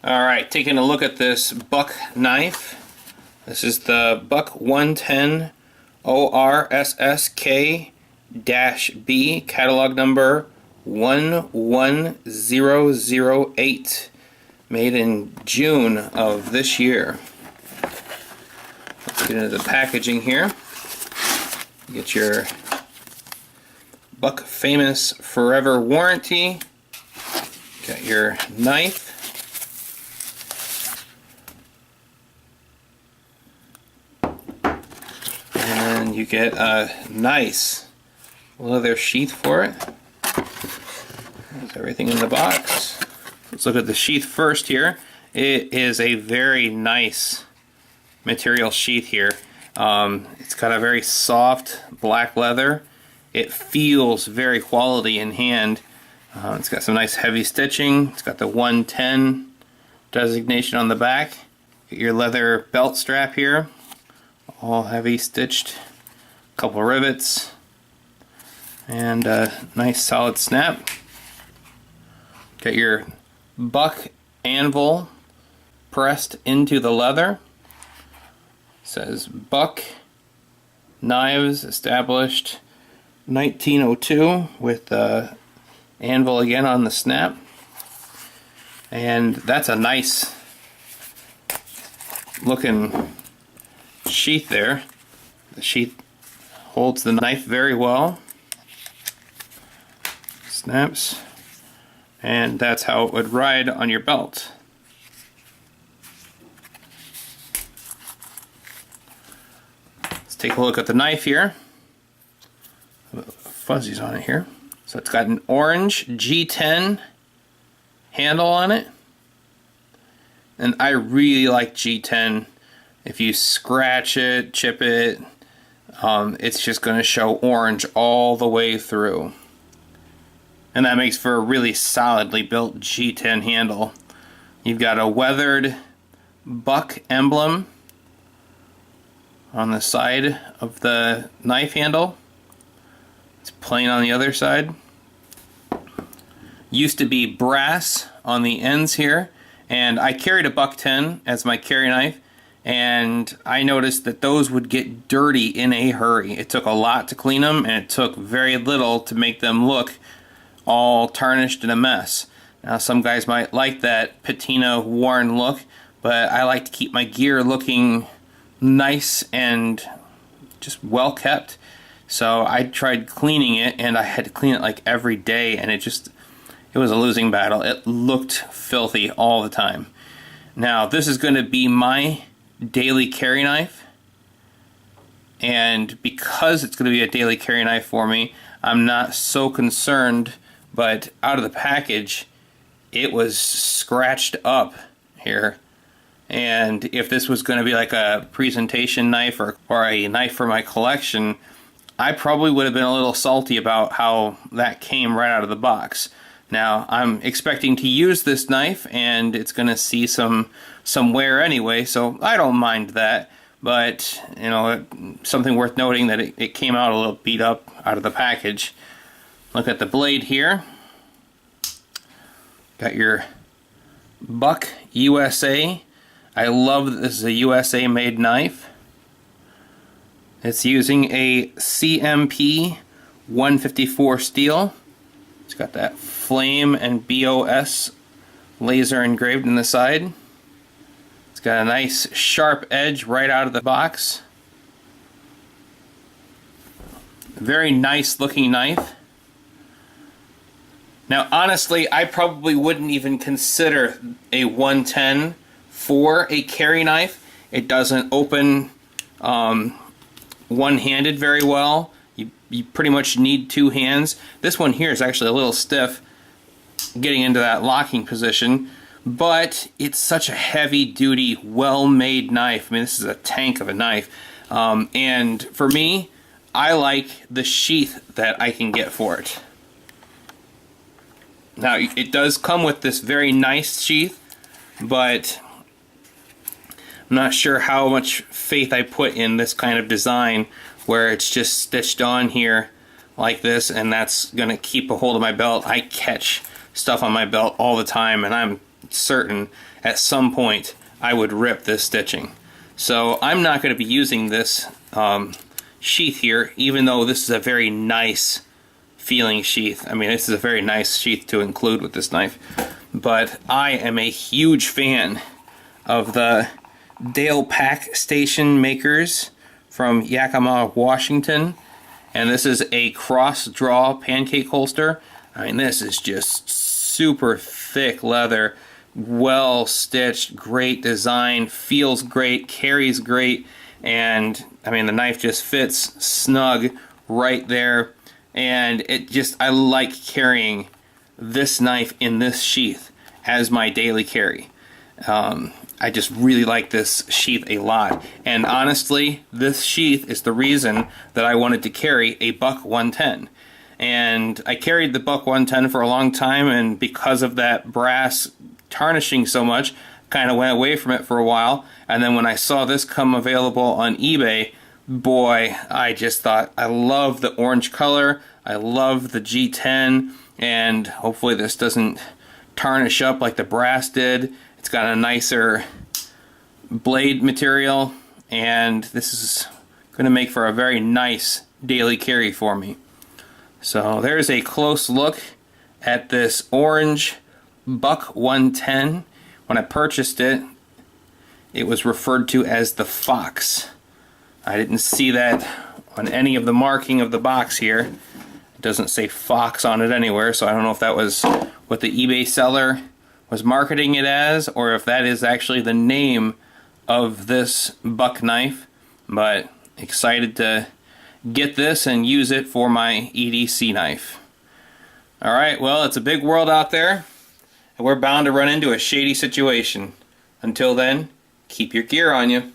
Alright, taking a look at this buck knife. This is the Buck 110ORSSK-B, catalog number 11008, made in June of this year. Let's get into the packaging here. You get your Buck Famous Forever warranty. Got your knife. And you get a nice leather sheath for it. There's everything in the box. Let's look at the sheath first here. It is a very nice material sheath here. It's got a very soft black leather. It feels very quality in hand. It's got some nice heavy stitching. It's got the 110 designation on the back. Get your leather belt strap here, all heavy stitched. Couple rivets and a nice solid snap. Got your buck anvil pressed into the leather. It says Buck Knives established 1902 with the anvil again on the snap. And that's a nice looking sheath there. The sheath holds the knife very well. Snaps. And that's how it would ride on your belt. Let's take a look at the knife here. Fuzzies on it here. So it's got an orange G10 handle on it. And I really like G10. If you scratch it, chip it, it's just going to show orange all the way through. And that makes for a really solidly built G10 handle. You've got a weathered buck emblem on the side of the knife handle. It's plain on the other side. Used to be brass on the ends here, and I carried a Buck 10 as my carry knife. And I noticed that those would get dirty in a hurry. It took a lot to clean them, and it took very little to make them look all tarnished and a mess. Now some guys might like that patina worn look, but I like to keep my gear looking nice and just well kept. So I tried cleaning it, and I had to clean it like every day, and it was a losing battle. It looked filthy all the time. Now this is going to be my daily carry knife, and because it's going to be a daily carry knife for me, I'm not so concerned. But out of the package, it was scratched up here, and if this was going to be like a presentation knife or a knife for my collection, I probably would have been a little salty about how that came right out of the box. Now I'm expecting to use this knife, and it's going to see some wear anyway, so I don't mind that. But you know, something worth noting that it came out a little beat up out of the package. Look at the blade here. Got your Buck USA. I love that this is a USA made knife. It's using a CMP 154 steel. It's got that flame and BOS laser engraved in the side. It's got a nice sharp edge right out of the box. Very nice looking knife. Now honestly, I probably wouldn't even consider a 110 for a carry knife. It doesn't open one-handed very well. You pretty much need two hands. This one here is actually a little stiff getting into that locking position, but it's such a heavy-duty, well-made knife. I mean, this is a tank of a knife. And for me, I like the sheath that I can get for it. Now, it does come with this very nice sheath, but I'm not sure how much faith I put in this kind of design where it's just stitched on here like this, and that's going to keep a hold of my belt. I catch stuff on my belt all the time, and I'm certain at some point I would rip this stitching. So I'm not going to be using this sheath here, even though this is a very nice feeling sheath. I mean, this is a very nice sheath to include with this knife. But I am a huge fan of the Dale Pack Station makers from Yakima, Washington. And this is a cross-draw pancake holster. I mean, this is just super thick leather, well stitched, great design, feels great, carries great, and I mean, the knife just fits snug right there. And it just, I like carrying this knife in this sheath as my daily carry. I just really like this sheath a lot. And honestly, this sheath is the reason that I wanted to carry a Buck 110. And I carried the Buck 110 for a long time, and because of that brass tarnishing so much, kind of went away from it for a while. And then when I saw this come available on eBay, boy, I just thought, I love the orange color, I love the G10, and hopefully this doesn't tarnish up like the brass did. It's got a nicer blade material, and this is going to make for a very nice daily carry for me. So there's a close look at this orange Buck 110. When I purchased it, it was referred to as the Fox. I didn't see that on any of the marking of the box here. It doesn't say Fox on it anywhere, so I don't know if that was what the eBay seller was marketing it as, or if that is actually the name of this buck knife. But excited to get this and use it for my EDC knife. Alright, well, it's a big world out there, and we're bound to run into a shady situation. Until then, keep your gear on you.